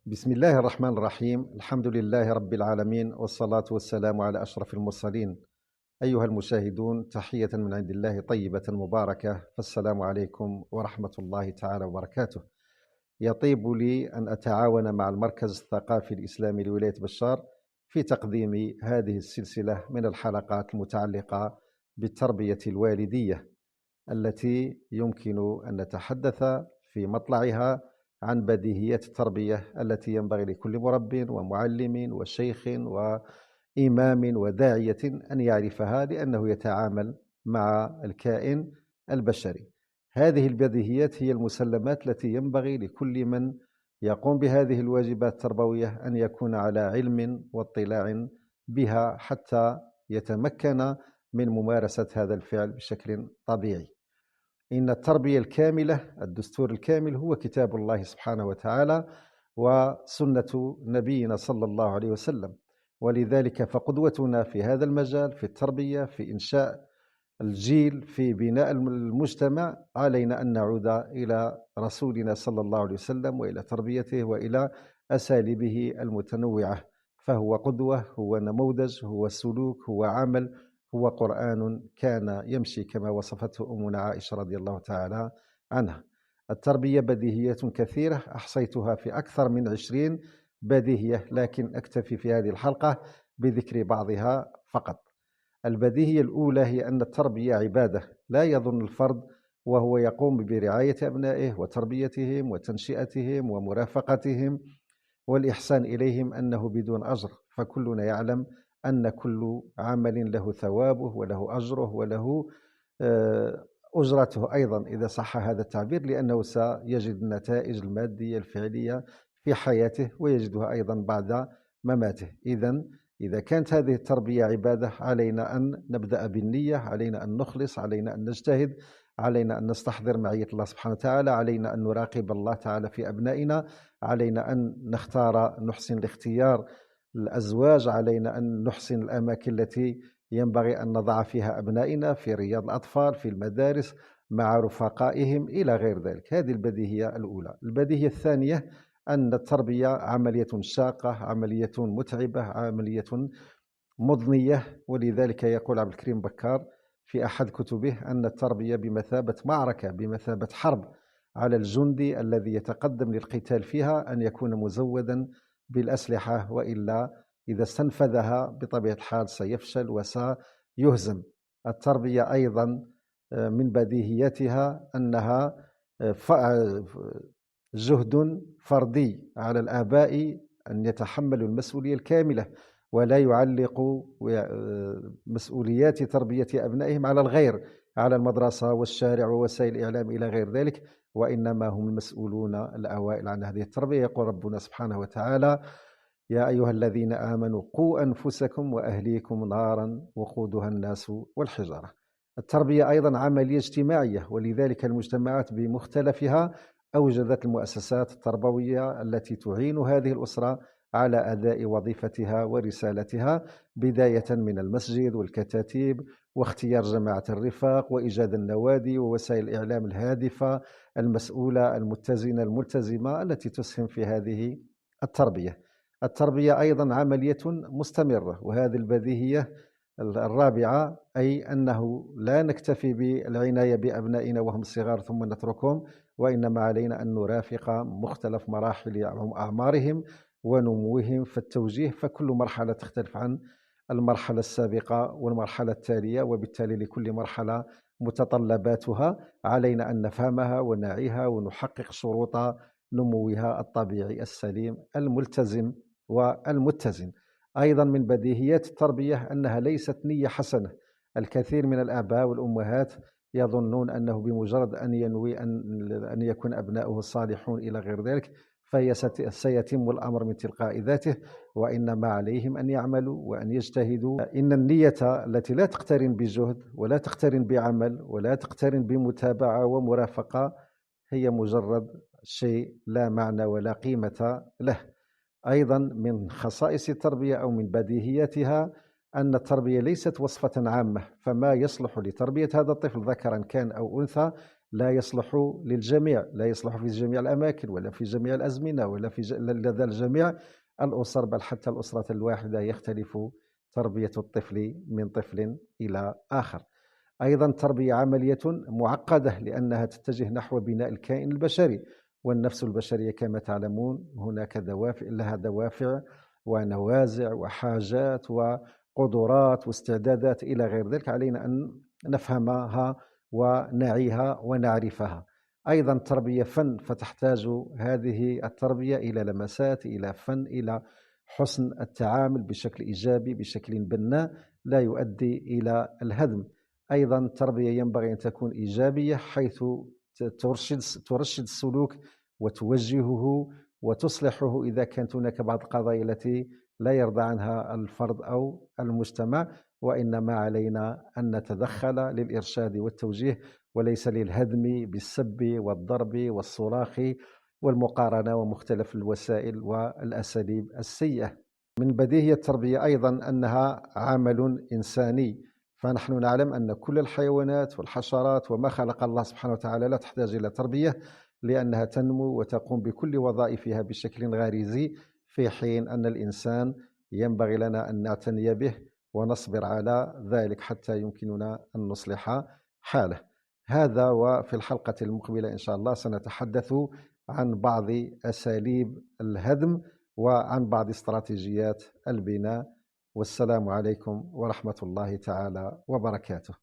بسم الله الرحمن الرحيم. الحمد لله رب العالمين، والصلاة والسلام على أشرف المرسلين. أيها المشاهدون، تحية من عند الله طيبة مباركة، فالسلام عليكم ورحمة الله تعالى وبركاته. يطيب لي أن أتعاون مع المركز الثقافي الإسلامي لولاية بشار في تقديم هذه السلسلة من الحلقات المتعلقة بالتربية الوالدية، التي يمكن أن نتحدث في مطلعها عن بديهيات التربية التي ينبغي لكل مرب ومعلم وشيخ وإمام وداعية أن يعرفها، لأنه يتعامل مع الكائن البشري. هذه البديهيات هي المسلمات التي ينبغي لكل من يقوم بهذه الواجبات التربوية أن يكون على علم واطلاع بها، حتى يتمكن من ممارسة هذا الفعل بشكل طبيعي. إن التربية الكاملة، الدستور الكامل، هو كتاب الله سبحانه وتعالى وسنة نبينا صلى الله عليه وسلم، ولذلك فقدوتنا في هذا المجال، في التربية، في إنشاء الجيل، في بناء المجتمع، علينا أن نعود إلى رسولنا صلى الله عليه وسلم وإلى تربيته وإلى أساليبه المتنوعة. فهو قدوة، هو نموذج، هو سلوك، هو عمل، هو قرآن كان يمشي كما وصفته أمنا عائشة رضي الله تعالى عنها. التربية بديهيات كثيرة أحصيتها في أكثر من 20 بديهية، لكن أكتفي في هذه الحلقة بذكر بعضها فقط. البديهية الأولى هي أن التربية عبادة. لا يظن الفرد وهو يقوم برعاية أبنائه وتربيتهم وتنشئتهم ومرافقتهم والإحسان إليهم أنه بدون أجر، فكلنا يعلم أن كل عمل له ثوابه وله أجره وله أجرته أيضا، إذا صح هذا التعبير، لأنه سيجد النتائج المادية الفعلية في حياته ويجدها أيضا بعد مماته. إذا كانت هذه التربية عبادة، علينا أن نبدأ بالنية، علينا أن نخلص، علينا أن نجتهد، علينا أن نستحضر معية الله سبحانه وتعالى، علينا أن نراقب الله تعالى في أبنائنا، علينا أن نحسن الاختيار الأزواج، علينا أن نحسن الأماكن التي ينبغي أن نضع فيها أبنائنا، في رياض الأطفال، في المدارس، مع رفقائهم إلى غير ذلك. هذه البديهية الأولى. البديهية الثانية أن التربية عملية شاقة، عملية متعبة، عملية مضنية، ولذلك يقول عبد الكريم بكار في أحد كتبه أن التربية بمثابة معركة، بمثابة حرب، على الجندي الذي يتقدم للقتال فيها أن يكون مزودا بالأسلحة، وإلا إذا استنفذها بطبيعة الحال سيفشل وسيهزم. التربية أيضا من بديهياتها أنها جهد فردي على الآباء أن يتحملوا المسؤولية الكاملة، ولا يعلقوا مسؤوليات تربية أبنائهم على الغير، على المدرسة والشارع ووسائل الإعلام إلى غير ذلك، وإنما هم المسؤولون الأوائل عن هذه التربية. يقول ربنا سبحانه وتعالى: يا أيها الذين آمنوا قوا أنفسكم وأهليكم نارا وقودها الناس والحجارة. التربية أيضا عملية اجتماعية، ولذلك المجتمعات بمختلفها أوجدت المؤسسات التربوية التي تعين هذه الأسرة على أداء وظيفتها ورسالتها، بداية من المسجد والكتاتيب، واختيار جماعة الرفاق، وإيجاد النوادي ووسائل الإعلام الهادفة المسؤولة المتزنة الملتزمة التي تسهم في هذه التربية. التربية أيضا عملية مستمرة، وهذه البديهية الرابعة، أي أنه لا نكتفي بالعناية بأبنائنا وهم صغار ثم نتركهم، وإنما علينا أن نرافق مختلف مراحل أعمارهم ونموهم في التوجيه، فكل مرحلة تختلف عن المرحلة السابقة والمرحلة التالية، وبالتالي لكل مرحلة متطلباتها، علينا أن نفهمها ونعيها ونحقق شروط نموها الطبيعي السليم الملتزم والمتزن. أيضا من بديهيات التربية أنها ليست نية حسنة. الكثير من الآباء والأمهات يظنون أنه بمجرد أن ينوي أن يكون أبناؤه صالحون إلى غير ذلك سيتم الأمر من تلقاء ذاته، وإنما عليهم أن يعملوا وأن يجتهدوا. إن النية التي لا تقترن بجهد ولا تقترن بعمل ولا تقترن بمتابعة ومرافقة هي مجرد شيء لا معنى ولا قيمة له. أيضا من خصائص التربية أو من بديهياتها أن التربية ليست وصفة عامة، فما يصلح لتربية هذا الطفل ذكرا كان أو أنثى لا يصلح للجميع، لا يصلح في جميع الأماكن ولا في جميع الأزمنة ولا لدى الجميع الأسر، بل حتى الأسرة الواحدة يختلف تربية الطفل من طفل إلى آخر. أيضا التربية عملية معقدة لأنها تتجه نحو بناء الكائن البشري، والنفس البشرية كما تعلمون هناك لها دوافع ونوازع وحاجات وقدرات واستعدادات إلى غير ذلك، علينا أن نفهمها ونعيها ونعرفها. أيضا التربية فن، فتحتاج هذه التربية إلى لمسات، إلى فن، إلى حسن التعامل بشكل إيجابي بشكل بناء لا يؤدي إلى الهدم. أيضا التربية ينبغي أن تكون إيجابية، حيث ترشد السلوك وتوجهه وتصلحه إذا كانت هناك بعض القضايا التي لا يرضى عنها الفرد أو المجتمع، وإنما علينا أن نتدخل للإرشاد والتوجيه وليس للهدم بالسب والضرب والصراخ والمقارنة ومختلف الوسائل والأساليب السيئة. من بديهي التربية أيضا أنها عمل إنساني، فنحن نعلم أن كل الحيوانات والحشرات وما خلق الله سبحانه وتعالى لا تحتاج إلى تربية، لأنها تنمو وتقوم بكل وظائفها بشكل غريزي، في حين أن الإنسان ينبغي لنا أن نعتني به ونصبر على ذلك حتى يمكننا أن نصلح حاله. هذا، وفي الحلقة المقبلة إن شاء الله سنتحدث عن بعض أساليب الهدم وعن بعض استراتيجيات البناء. والسلام عليكم ورحمة الله تعالى وبركاته.